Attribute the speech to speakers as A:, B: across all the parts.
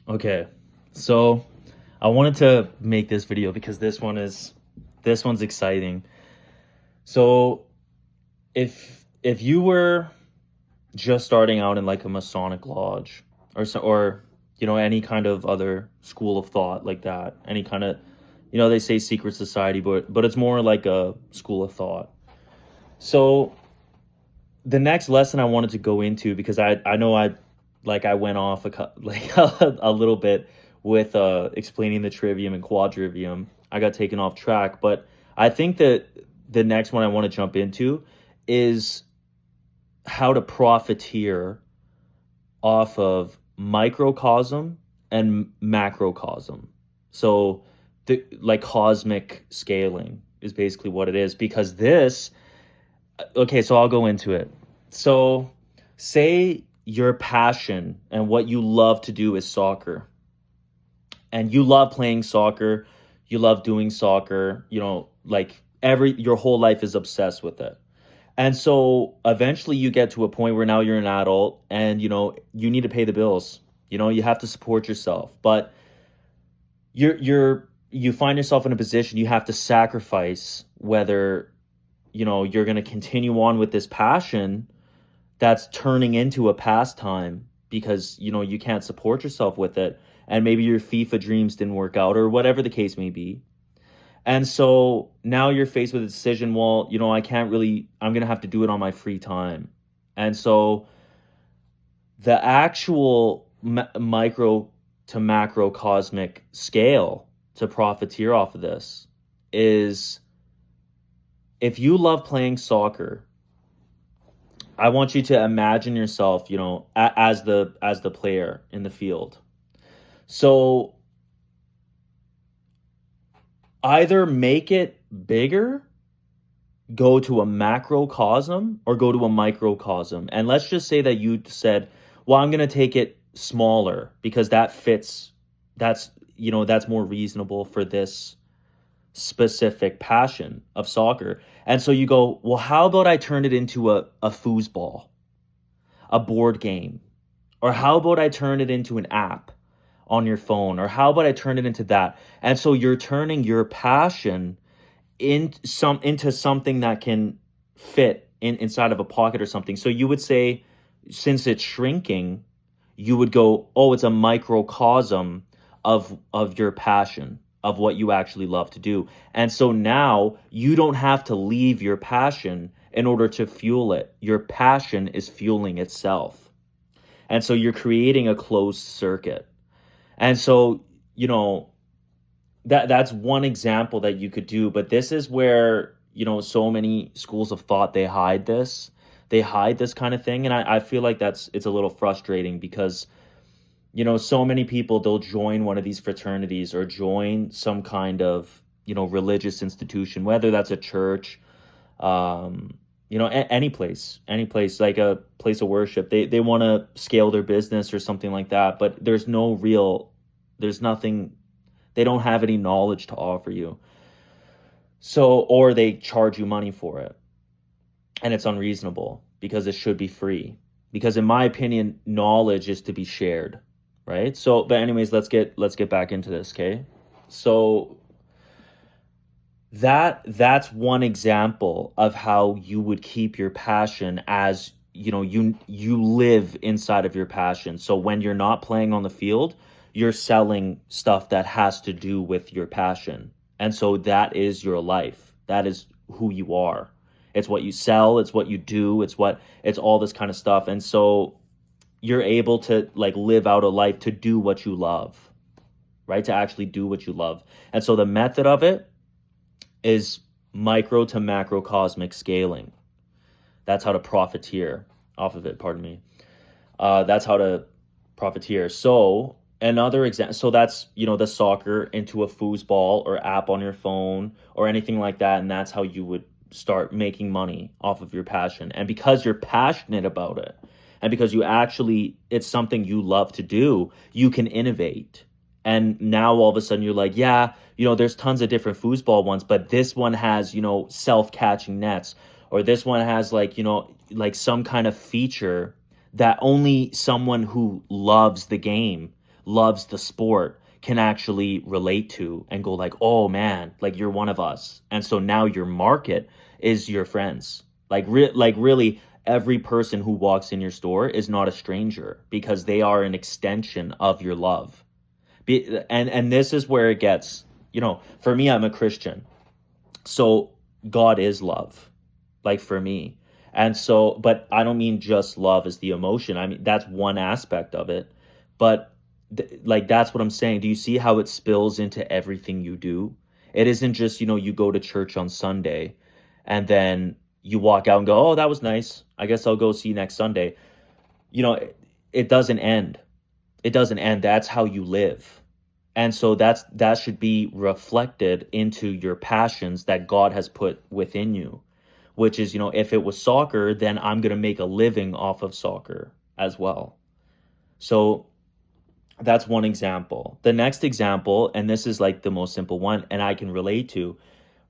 A: Okay. So I wanted to make this video because this one's exciting. So if you were just starting out in like a Masonic lodge or any kind of other school of thought like that, any kind of they say secret society, but it's more like a school of thought. So the next lesson I wanted to go into, because I know I went off like a little bit with explaining the trivium and quadrivium. I got taken off track, but I think that the next one I want to jump into is how to profiteer off of microcosm and macrocosm. So the like cosmic scaling is basically what it is, because this okay, so I'll go into it. So, say your passion and what you love to do is soccer, and you love playing soccer, you love doing soccer, like your whole life is obsessed with it. And so eventually you get to a point where now you're an adult and you need to pay the bills. You have to support yourself. But you find yourself in a position you have to sacrifice whether you're going to continue on with this passion that's turning into a pastime because you can't support yourself with it, and maybe your FIFA dreams didn't work out or whatever the case may be. And so now you're faced with a decision. Well, I'm going to have to do it on my free time. And so the actual micro to macro cosmic scale to profiteer off of this is, if you love playing soccer, I want you to imagine yourself, as the player in the field. So either make it bigger, go to a macrocosm, or go to a microcosm. And let's just say that you said, well, I'm going to take it smaller because that fits, that's more reasonable for this specific passion of soccer. And so you go, well, how about I turn it into a foosball, a board game? Or how about I turn it into an app on your phone? Or how about I turn it into that? And so you're turning your passion into something that can fit inside of a pocket or something. So you would say, since it's shrinking, you would go, oh, it's a microcosm of your passion, of what you actually love to do. And so now you don't have to leave your passion in order to fuel it. Your passion is fueling itself. And so you're creating a closed circuit. And so, that's one example that you could do. But this is where, so many schools of thought, they hide this. They hide this kind of thing. And I feel like it's a little frustrating because so many people, they'll join one of these fraternities or join some kind of, religious institution, whether that's a church, any place, like a place of worship. They want to scale their business or something like that, but there's nothing, they don't have any knowledge to offer you. So, or they charge you money for it, and it's unreasonable because it should be free. Because in my opinion, knowledge is to be shared. Right. So, but anyways, let's get back into this. Okay. So that's one example of how you would keep your passion, as you live inside of your passion. So when you're not playing on the field, you're selling stuff that has to do with your passion. And so that is your life. That is who you are. It's what you sell, it's what you do, it's all this kind of stuff. And so you're able to like live out a life to do what you love, right? To actually do what you love. And so the method of it is micro to macrocosmic scaling. That's how to profiteer off of it. Pardon me. That's how to profiteer. So another example, so that's, the soccer into a foosball or app on your phone or anything like that. And that's how you would start making money off of your passion. And because you're passionate about it, and because it's something you love to do, you can innovate. And now all of a sudden you're like, yeah, there's tons of different foosball ones, but this one has, self-catching nets, or this one has like some kind of feature that only someone who loves the game, loves the sport can actually relate to and go like, oh man, like you're one of us. And so now your market is your friends. Like really every person who walks in your store is not a stranger because they are an extension of your love. And this is where it gets, for me, I'm a Christian. So God is love, like for me. And so, but I don't mean just love as the emotion. I mean, that's one aspect of it. But like, that's what I'm saying. Do you see how it spills into everything you do? It isn't just, you go to church on Sunday and then you walk out and go, oh, that was nice. I guess I'll go see you next Sunday. It doesn't end. It doesn't end. That's how you live. And so that should be reflected into your passions that God has put within you, which is, if it was soccer, then I'm going to make a living off of soccer as well. So that's one example. The next example, and this is like the most simple one, and I can relate to,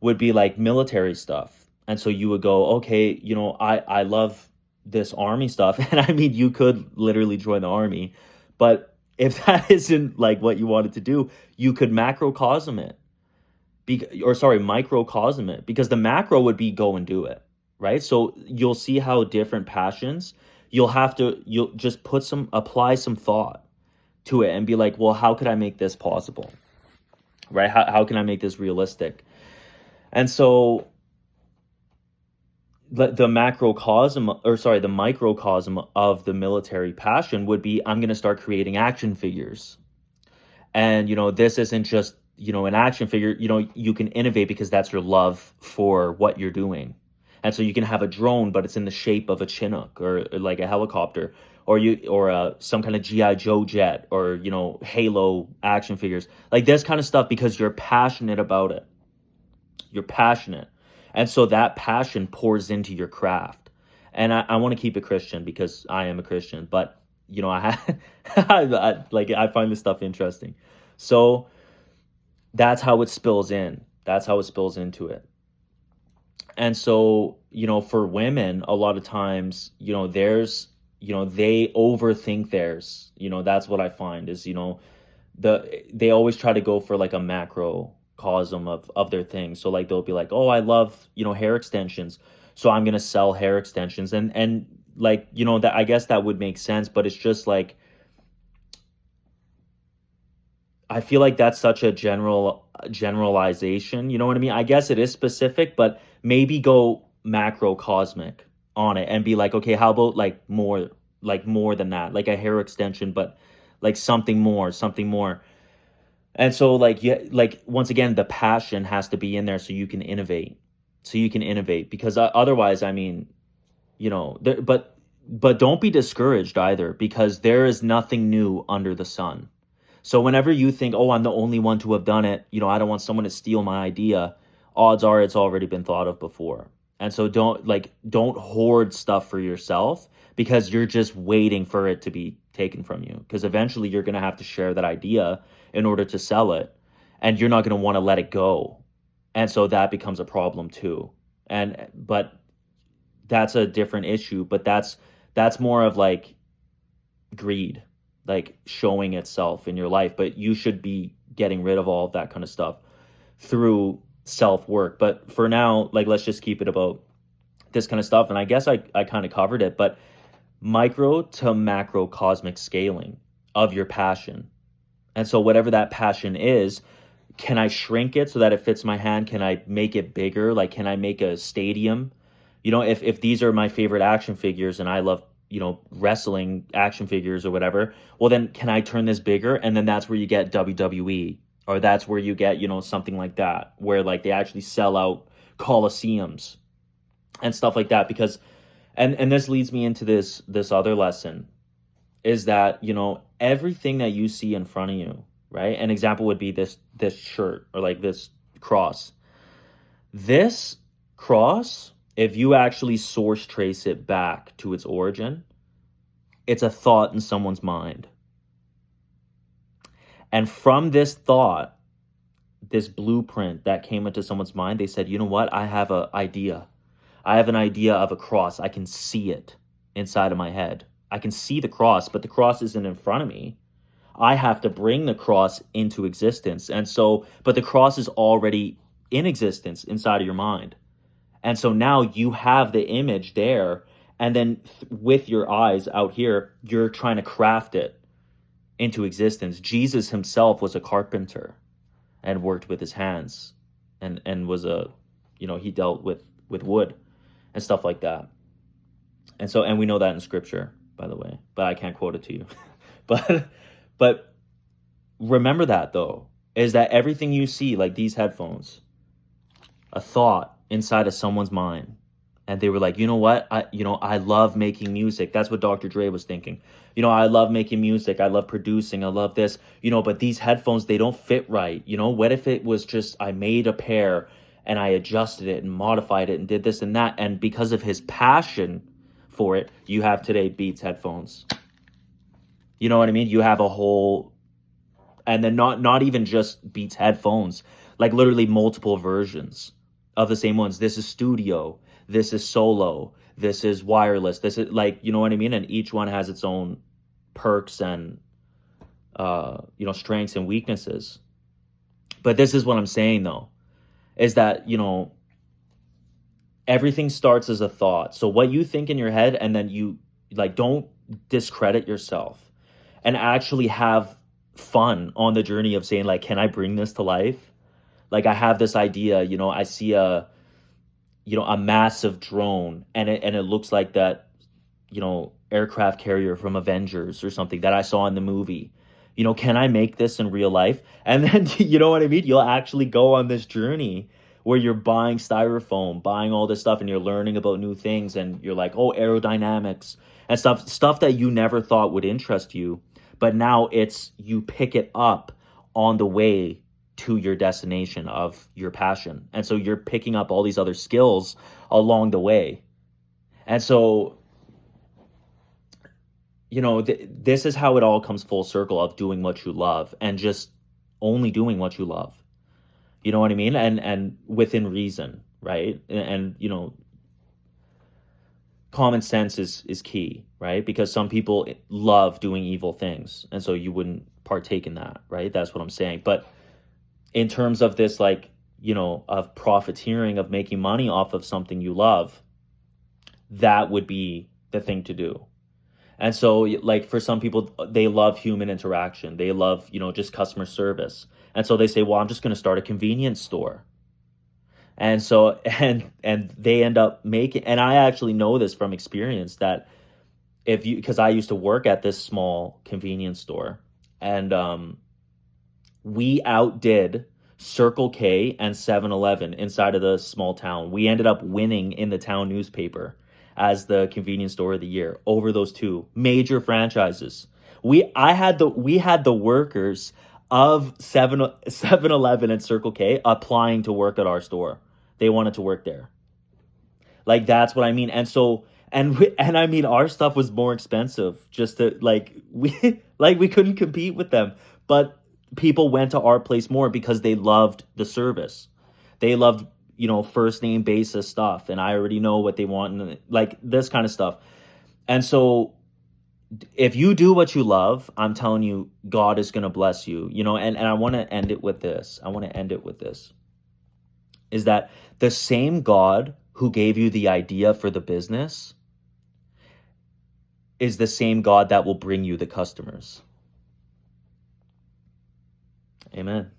A: would be like military stuff. And so you would go, okay, I love this army stuff. And I mean, you could literally join the army, but if that isn't like what you wanted to do, you could microcosm it, microcosm it, because the macro would be go and do it, right? So you'll see how different passions, you'll just apply some thought to it and be like, well, how could I make this possible, right? How can I make this realistic? And so the microcosm of the military passion would be, I'm going to start creating action figures. And, this isn't just, an action figure, you can innovate because that's your love for what you're doing. And so you can have a drone, but it's in the shape of a Chinook or like a helicopter, or some kind of G.I. Joe jet, or, Halo action figures, like this kind of stuff, because you're passionate about it. You're passionate. And so that passion pours into your craft. And I want to keep it Christian because I am a Christian, but I find this stuff interesting. So that's how it spills in. That's how it spills into it. And so, for women, a lot of times, there's, they overthink theirs. That's what I find is, they always try to go for like a macrocosm of their thing. So like they'll be like, oh, I love, hair extensions, so I'm gonna sell hair extensions, and like, that, I guess that would make sense, but it's just like, I feel like that's such a generalization. You know what I mean? I guess it is specific, but maybe go macrocosmic on it and be like, okay, how about like more than that, like a hair extension, but like something more. And so like, yeah, like once again, the passion has to be in there so you can innovate. Because otherwise, I mean, but don't be discouraged either, because there is nothing new under the sun. So whenever you think, oh, I'm the only one to have done it, I don't want someone to steal my idea, odds are it's already been thought of before. And so don't hoard stuff for yourself, because you're just waiting for it to be taken from you. Because eventually you're going to have to share that idea in order to sell it, and you're not going to want to let it go. And so that becomes a problem too. But that's a different issue, but that's more of like greed, like showing itself in your life. But you should be getting rid of all of that kind of stuff through self-work. But for now, like, let's just keep it about this kind of stuff. And I guess I kind of covered it, but micro to macrocosmic scaling of your passion. And so whatever that passion is, can I shrink it so that it fits my hand? Can I make it bigger? Like, can I make a stadium? If these are my favorite action figures and I love, wrestling action figures or whatever, well, then can I turn this bigger? And then that's where you get WWE, or that's where you get, something like that, where like they actually sell out coliseums and stuff like that. Because, and this leads me into this other lesson, is that, everything that you see in front of you, right? An example would be this shirt, or like this cross. This cross, if you actually source trace it back to its origin, it's a thought in someone's mind. And from this thought, this blueprint that came into someone's mind, they said, you know what? I have an idea. I have an idea of a cross. I can see it inside of my head. I can see the cross, but the cross isn't in front of me. I have to bring the cross into existence. And so, but the cross is already in existence inside of your mind. And so now you have the image there. And then with your eyes out here, you're trying to craft it into existence. Jesus himself was a carpenter and worked with his hands and was a, he dealt with wood and stuff like that. And so, and we know that in scripture, by the way, but I can't quote it to you. but remember that though, is that everything you see, like these headphones, a thought inside of someone's mind. And they were like, you know what? I love making music. That's what Dr. Dre was thinking. I love making music. I love producing. I love this, but these headphones, they don't fit right. What if it was just, I made a pair and I adjusted it and modified it and did this and that. And because of his passion for it, you have today Beats headphones. You know what I mean? You have a whole, and then not even just Beats headphones, like literally multiple versions of the same ones. This is studio. This is solo. This is wireless. This is like, you know what I mean? And each one has its own perks and, strengths and weaknesses. But this is what I'm saying though, is that, everything starts as a thought. So what you think in your head, and then you don't discredit yourself and actually have fun on the journey of saying can I bring this to life? I have this idea, I see a massive drone and it looks like that, aircraft carrier from Avengers or something that I saw in the movie. Can I make this in real life? And then, you know what I mean? You'll actually go on this journey where you're buying styrofoam, buying all this stuff, and you're learning about new things, and you're like, oh, aerodynamics and stuff that you never thought would interest you. But now you pick it up on the way to your destination of your passion. And so you're picking up all these other skills along the way. And so, this is how it all comes full circle of doing what you love and just only doing what you love. You know what I mean? And within reason, right? And common sense is key, right? Because some people love doing evil things. And so you wouldn't partake in that, right? That's what I'm saying. But in terms of this, of profiteering, of making money off of something you love, that would be the thing to do. And so, for some people, they love human interaction. They love, just customer service. And so they say, well, I'm just going to start a convenience store. And so, and they end up making, and I actually know this from experience that because I used to work at this small convenience store, and we outdid Circle K and 7-Eleven inside of the small town. We ended up winning in the town newspaper as the convenience store of the year over those two major franchises. We had the workers of 7-Eleven and Circle K applying to work at our store. They wanted to work there. That's what I mean. And so, and I mean, our stuff was more expensive just to we couldn't compete with them, but people went to our place more because they loved the service. They loved, first name basis stuff. And I already know what they want and this kind of stuff. And so if you do what you love, I'm telling you, God is going to bless you, and I want to end it with this. Is that the same God who gave you the idea for the business is the same God that will bring you the customers. Amen.